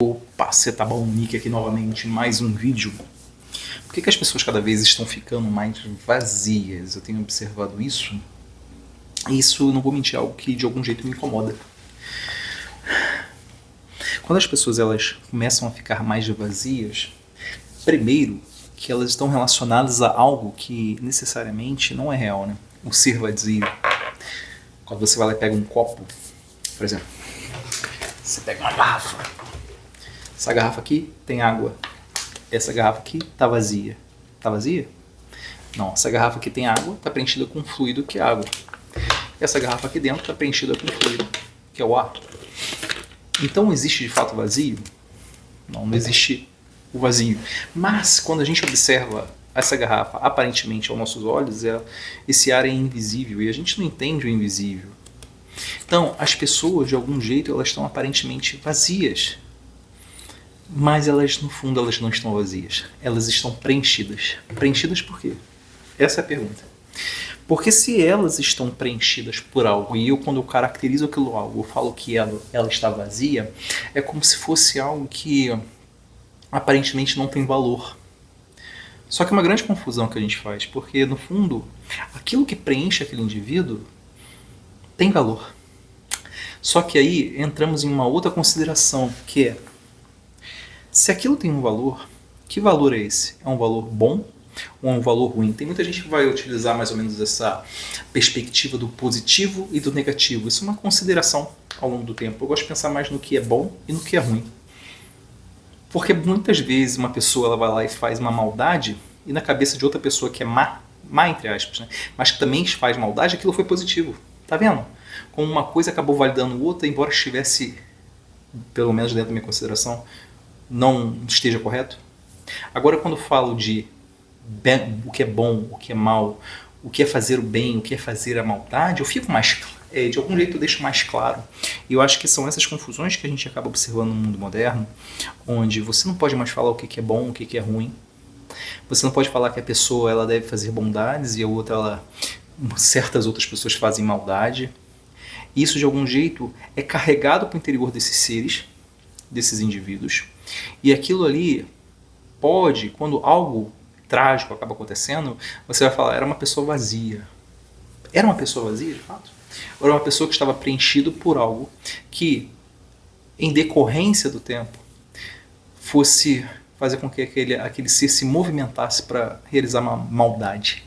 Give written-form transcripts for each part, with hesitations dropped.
Opa, você tá bom, Nick aqui novamente, mais um vídeo. Por que as pessoas cada vez estão ficando mais vazias? Eu tenho observado isso. E isso, não vou mentir, é algo que de algum jeito me incomoda. Quando as pessoas elas começam a ficar mais vazias, primeiro que elas estão relacionadas a algo que necessariamente não é real, né? O ser vazio. Quando você vai lá e pega um copo, por exemplo, você pega uma garrafa. Essa garrafa aqui tem água. Essa garrafa aqui está vazia. Está vazia? Não, essa garrafa aqui tem água, está preenchida com fluido que é água. Essa garrafa aqui dentro está preenchida com fluido, que é o ar. Então existe de fato vazio? Não existe o vazio. Mas quando a gente observa essa garrafa, aparentemente aos nossos olhos, esse ar é invisível e a gente não entende o invisível. Então as pessoas de algum jeito elas estão aparentemente vazias. Mas elas, no fundo, elas não estão vazias. Elas estão preenchidas. Preenchidas por quê? Essa é a pergunta. Porque se elas estão preenchidas por algo, e quando eu caracterizo aquilo algo, eu falo que ela está vazia, é como se fosse algo que aparentemente não tem valor. Só que é uma grande confusão que a gente faz, porque, no fundo, aquilo que preenche aquele indivíduo tem valor. Só que aí entramos em uma outra consideração, que é: se aquilo tem um valor, que valor é esse? É um valor bom ou é um valor ruim? Tem muita gente que vai utilizar mais ou menos essa perspectiva do positivo e do negativo. Isso é uma consideração ao longo do tempo. Eu gosto de pensar mais no que é bom e no que é ruim. Porque muitas vezes uma pessoa ela vai lá e faz uma maldade e na cabeça de outra pessoa que é má entre aspas, né? Mas que também faz maldade, aquilo foi positivo. Tá vendo? Como uma coisa acabou validando outra, embora estivesse, pelo menos dentro da minha consideração, não esteja correto. Agora, quando eu falo de o que é bom, o que é mal, o que é fazer o bem, o que é fazer a maldade, eu fico mais, de algum jeito eu deixo mais claro. E eu acho que são essas confusões que a gente acaba observando no mundo moderno, onde você não pode mais falar o que é bom, o que é ruim. Você não pode falar que a pessoa ela deve fazer bondades e a outra, certas outras pessoas fazem maldade. Isso, de algum jeito, é carregado para o interior desses seres, desses indivíduos. E aquilo ali pode, quando algo trágico acaba acontecendo, você vai falar, era uma pessoa vazia. Era uma pessoa vazia, de fato? Ou era uma pessoa que estava preenchida por algo que, em decorrência do tempo, fosse fazer com que aquele ser se movimentasse para realizar uma maldade?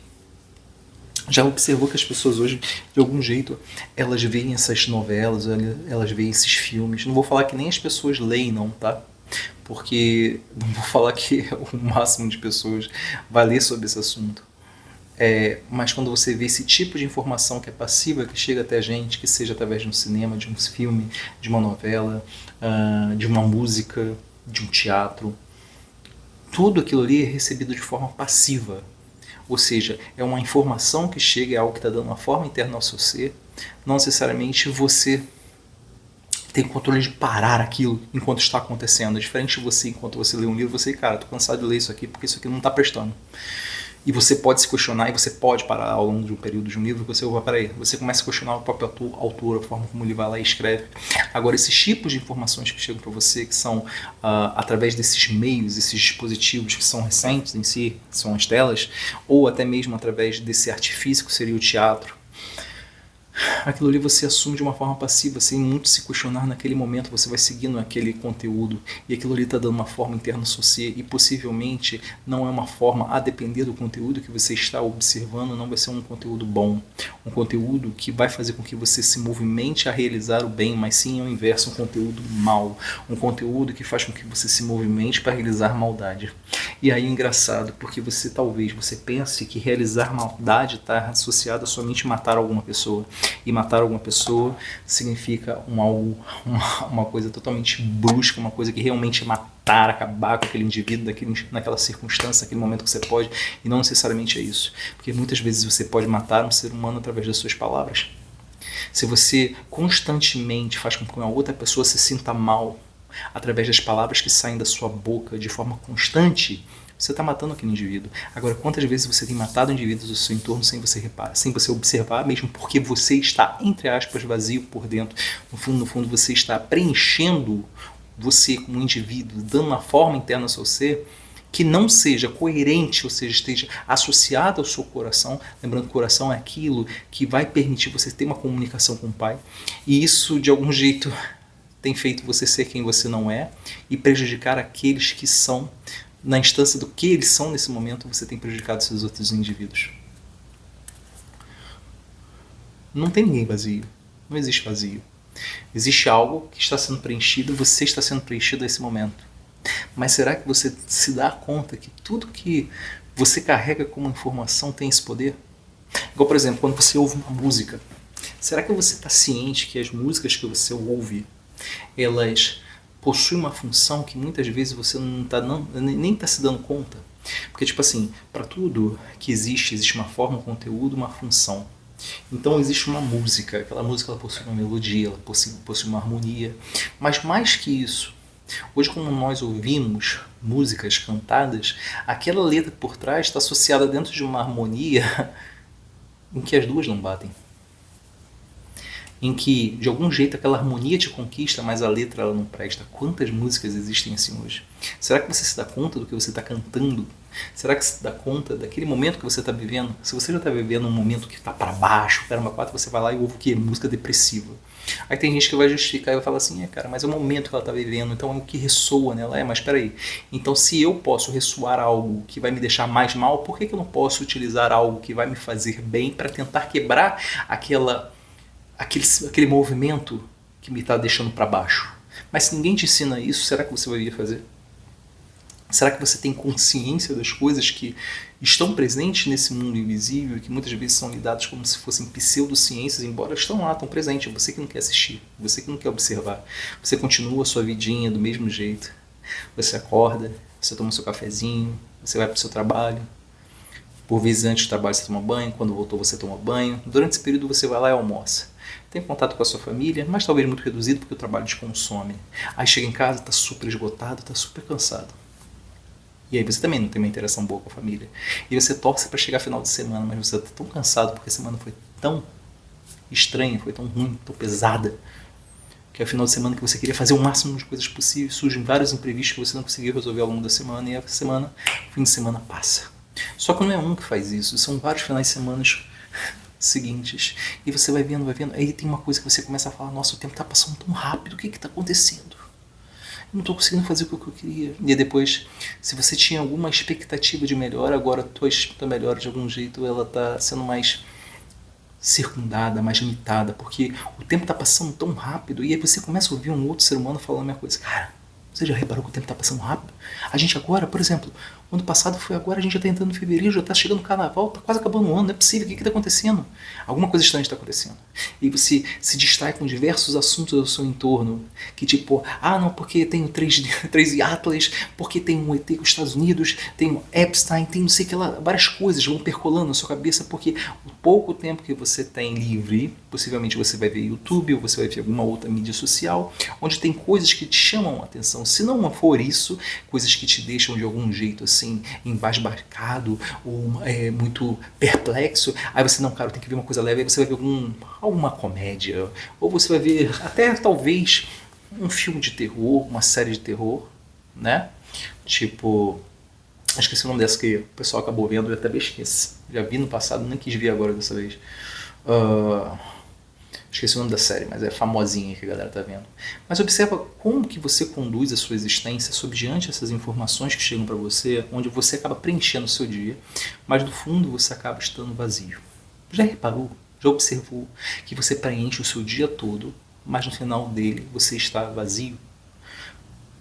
Já observou que as pessoas hoje, de algum jeito, elas veem essas novelas, elas veem esses filmes. Não vou falar que nem as pessoas leem, não, tá? Porque não vou falar que o máximo de pessoas vai ler sobre esse assunto. Mas quando você vê esse tipo de informação que é passiva, que chega até a gente, que seja através de um cinema, de um filme, de uma novela, de uma música, de um teatro, tudo aquilo ali é recebido de forma passiva. Ou seja, é uma informação que chega, é algo que está dando uma forma interna ao seu ser. Não necessariamente você tem controle de parar aquilo enquanto está acontecendo. É diferente de você, enquanto você lê um livro, você, cara, estou cansado de ler isso aqui porque isso aqui não está prestando. E você pode se questionar e você pode parar ao longo de um período de um livro que você vai para aí. Você começa a questionar o próprio autor, a forma como ele vai lá e escreve. Agora, esses tipos de informações que chegam para você, que são através desses meios, esses dispositivos que são recentes em si, que são as telas, ou até mesmo através desse artifício que seria o teatro, aquilo ali você assume de uma forma passiva, sem muito se questionar naquele momento, você vai seguindo aquele conteúdo e aquilo ali está dando uma forma interna ao seu ser e possivelmente não é uma forma, a depender do conteúdo que você está observando, não vai ser um conteúdo bom, um conteúdo que vai fazer com que você se movimente a realizar o bem, mas sim ao inverso, um conteúdo mau, um conteúdo que faz com que você se movimente para realizar maldade. E aí é engraçado, porque talvez você pense que realizar maldade está associado a somente matar alguma pessoa. E matar alguma pessoa significa uma coisa totalmente brusca, uma coisa que realmente é matar, acabar com aquele indivíduo naquela circunstância, naquele momento que você pode, e não necessariamente é isso. Porque muitas vezes você pode matar um ser humano através das suas palavras. Se você constantemente faz com que uma outra pessoa se sinta mal através das palavras que saem da sua boca de forma constante, você está matando aquele indivíduo. Agora, quantas vezes você tem matado indivíduos do seu entorno sem você reparar, sem você observar, mesmo porque você está, entre aspas, vazio por dentro. No fundo, você está preenchendo você como indivíduo, dando uma forma interna ao seu ser, que não seja coerente, ou seja, esteja associado ao seu coração, lembrando que o coração é aquilo que vai permitir você ter uma comunicação com o Pai, e isso de algum jeito tem feito você ser quem você não é e prejudicar aqueles que são, na instância do que eles são nesse momento, você tem prejudicado seus outros indivíduos. Não tem ninguém vazio, não existe vazio. Existe algo que está sendo preenchido, você está sendo preenchido nesse momento. Mas será que você se dá conta que tudo que você carrega como informação tem esse poder? Igual, por exemplo, quando você ouve uma música, será que você está ciente que as músicas que você ouve, elas possuem uma função que muitas vezes você nem está se dando conta? Porque, tipo assim, para tudo que existe uma forma, um conteúdo, uma função. Então existe uma música, aquela música ela possui uma melodia, ela possui uma harmonia, mas mais que isso, hoje quando nós ouvimos músicas cantadas, aquela letra por trás está associada dentro de uma harmonia em que as duas não batem. Em que, de algum jeito, aquela harmonia te conquista, mas a letra ela não presta. Quantas músicas existem assim hoje? Será que você se dá conta do que você está cantando? Será que você se dá conta daquele momento que você está vivendo? Se você já está vivendo um momento que está para baixo, caramba, 4, você vai lá e ouve o quê? Música depressiva. Aí tem gente que vai justificar e vai falar assim, cara, mas é o momento que ela está vivendo, então é o que ressoa nela. Mas espera aí, então se eu posso ressoar algo que vai me deixar mais mal, por que eu não posso utilizar algo que vai me fazer bem para tentar quebrar aquele movimento que me está deixando para baixo? Mas se ninguém te ensina isso, será que você vai vir fazer? Será que você tem consciência das coisas que estão presentes nesse mundo invisível e que muitas vezes são lidadas como se fossem pseudociências, embora estão lá, estão presentes? Você que não quer assistir, você que não quer observar. Você continua a sua vidinha do mesmo jeito. Você acorda, você toma seu cafezinho, você vai para o seu trabalho. Por vezes antes do trabalho você toma banho, quando voltou você toma banho. Durante esse período você vai lá e almoça. Tem contato com a sua família, mas talvez muito reduzido porque o trabalho te consome. Aí chega em casa, está super esgotado, está super cansado. E aí você também não tem uma interação boa com a família. E você torce para chegar final de semana, mas você está tão cansado porque a semana foi tão estranha, foi tão ruim, tão pesada, que é o final de semana que você queria fazer o máximo de coisas possíveis, surgem vários imprevistos que você não conseguiu resolver ao longo da semana, e a semana, o fim de semana passa. Só que não é um que faz isso, são vários finais de semana seguintes. E você vai vendo, aí tem uma coisa que você começa a falar, nossa, o tempo está passando tão rápido, o que está acontecendo? Não estou conseguindo fazer o que eu queria. E depois, se você tinha alguma expectativa de melhora, agora a tua melhora de algum jeito, ela está sendo mais circundada, mais limitada, porque o tempo está passando tão rápido, e aí você começa a ouvir um outro ser humano falando a mesma coisa. Cara, você já reparou que o tempo está passando rápido? A gente agora, por exemplo, o ano passado foi agora, a gente já está entrando em fevereiro, já está chegando o carnaval, está quase acabando o ano, não é possível, o que está acontecendo? Alguma coisa estranha está acontecendo. E você se distrai com diversos assuntos ao seu entorno, que tipo, não, porque tem três Atlas, porque tem um ET com os Estados Unidos, tem um Epstein, tem não sei o que lá, várias coisas vão percolando na sua cabeça, porque o pouco tempo que você tem livre, possivelmente você vai ver YouTube, ou você vai ver alguma outra mídia social, onde tem coisas que te chamam a atenção. Se não for isso, coisas que te deixam de algum jeito assim, embasbacado ou muito perplexo, aí você, não, cara, tem que ver uma coisa leve, aí você vai ver alguma comédia, ou você vai ver até talvez um filme de terror, uma série de terror, né? Tipo, esqueci o nome dessa que o pessoal acabou vendo, eu até esqueci, já vi no passado, nem quis ver agora dessa vez. Esqueci o nome da série, mas é famosinha que a galera tá vendo. Mas observa como que você conduz a sua existência sob diante dessas informações que chegam para você, onde você acaba preenchendo o seu dia, mas no fundo você acaba estando vazio. Já reparou? Já observou que você preenche o seu dia todo, mas no final dele você está vazio?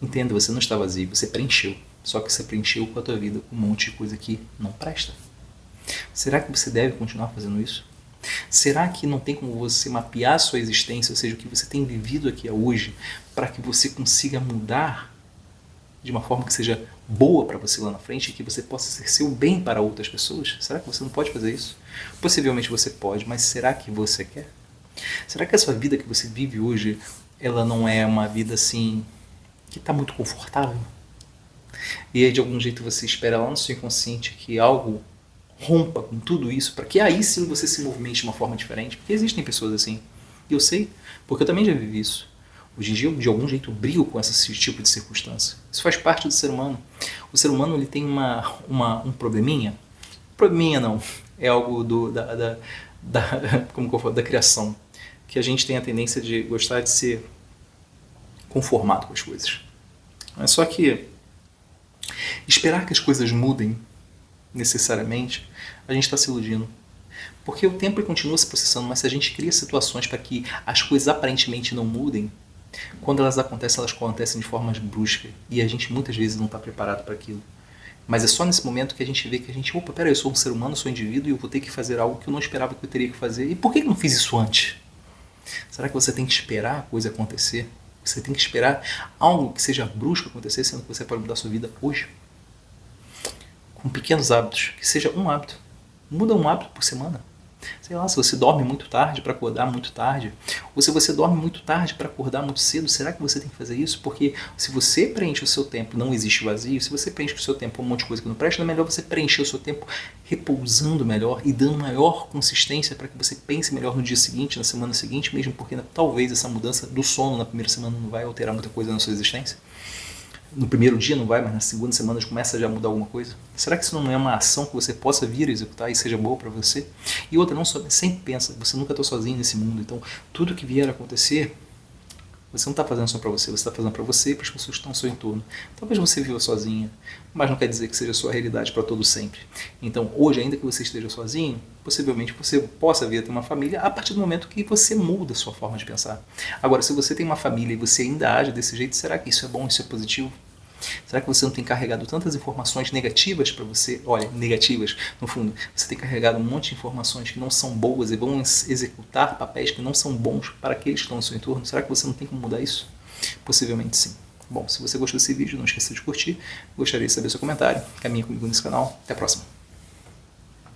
Entenda, você não está vazio, você preencheu. Só que você preencheu com a tua vida com um monte de coisa que não presta. Será que você deve continuar fazendo isso? Será que não tem como você mapear a sua existência, ou seja, o que você tem vivido aqui hoje, para que você consiga mudar de uma forma que seja boa para você lá na frente e que você possa ser seu bem para outras pessoas? Será que você não pode fazer isso? Possivelmente você pode, mas será que você quer? Será que a sua vida que você vive hoje, ela não é uma vida assim, que está muito confortável? E aí de algum jeito você espera lá no seu inconsciente que algo rompa com tudo isso, para que aí sim você se movimente de uma forma diferente, porque existem pessoas assim, e eu sei, porque eu também já vivi isso. Hoje em dia, eu, de algum jeito, brigo com esse tipo de circunstância. Isso faz parte do ser humano. O ser humano ele tem um probleminha. Probleminha não, é algo como que eu falo, da criação. Que a gente tem a tendência de gostar de ser conformado com as coisas. Mas só que esperar que as coisas mudem necessariamente, a gente está se iludindo. Porque o tempo continua se processando, mas se a gente cria situações para que as coisas aparentemente não mudem, quando elas acontecem de formas bruscas e a gente muitas vezes não está preparado para aquilo. Mas é só nesse momento que a gente vê que a gente, opa, peraí, eu sou um ser humano, eu sou um indivíduo e eu vou ter que fazer algo que eu não esperava que eu teria que fazer. E por que eu não fiz isso antes? Será que você tem que esperar a coisa acontecer? Você tem que esperar algo que seja brusco acontecer, sendo que você pode mudar a sua vida hoje? Com pequenos hábitos, que seja um hábito. Muda um hábito por semana. Sei lá, se você dorme muito tarde para acordar muito tarde, ou se você dorme muito tarde para acordar muito cedo, será que você tem que fazer isso? Porque se você preenche o seu tempo, não existe vazio, se você preenche o seu tempo com um monte de coisa que não presta, é melhor você preencher o seu tempo repousando melhor e dando maior consistência para que você pense melhor no dia seguinte, na semana seguinte, mesmo porque talvez essa mudança do sono na primeira semana não vai alterar muita coisa na sua existência. No primeiro dia não vai, mas na segunda semana já começa a mudar alguma coisa? Será que isso não é uma ação que você possa vir a executar e seja boa para você? E outra, não só, sempre pensa, você nunca está sozinho nesse mundo, então tudo que vier a acontecer, você não está fazendo só para você está fazendo para você e para as pessoas que estão ao seu entorno. Talvez você viva sozinha, mas não quer dizer que seja a sua realidade para todo sempre. Então hoje, ainda que você esteja sozinho, possivelmente você possa vir a ter uma família a partir do momento que você muda a sua forma de pensar. Agora, se você tem uma família e você ainda age desse jeito, será que isso é bom, isso é positivo? Será que você não tem carregado tantas informações negativas para você? Olha, negativas, no fundo, você tem carregado um monte de informações que não são boas e vão executar papéis que não são bons para aqueles que estão no seu entorno. Será que você não tem como mudar isso? Possivelmente sim. Bom, se você gostou desse vídeo, não esqueça de curtir. Gostaria de saber seu comentário. Caminha comigo nesse canal. Até a próxima.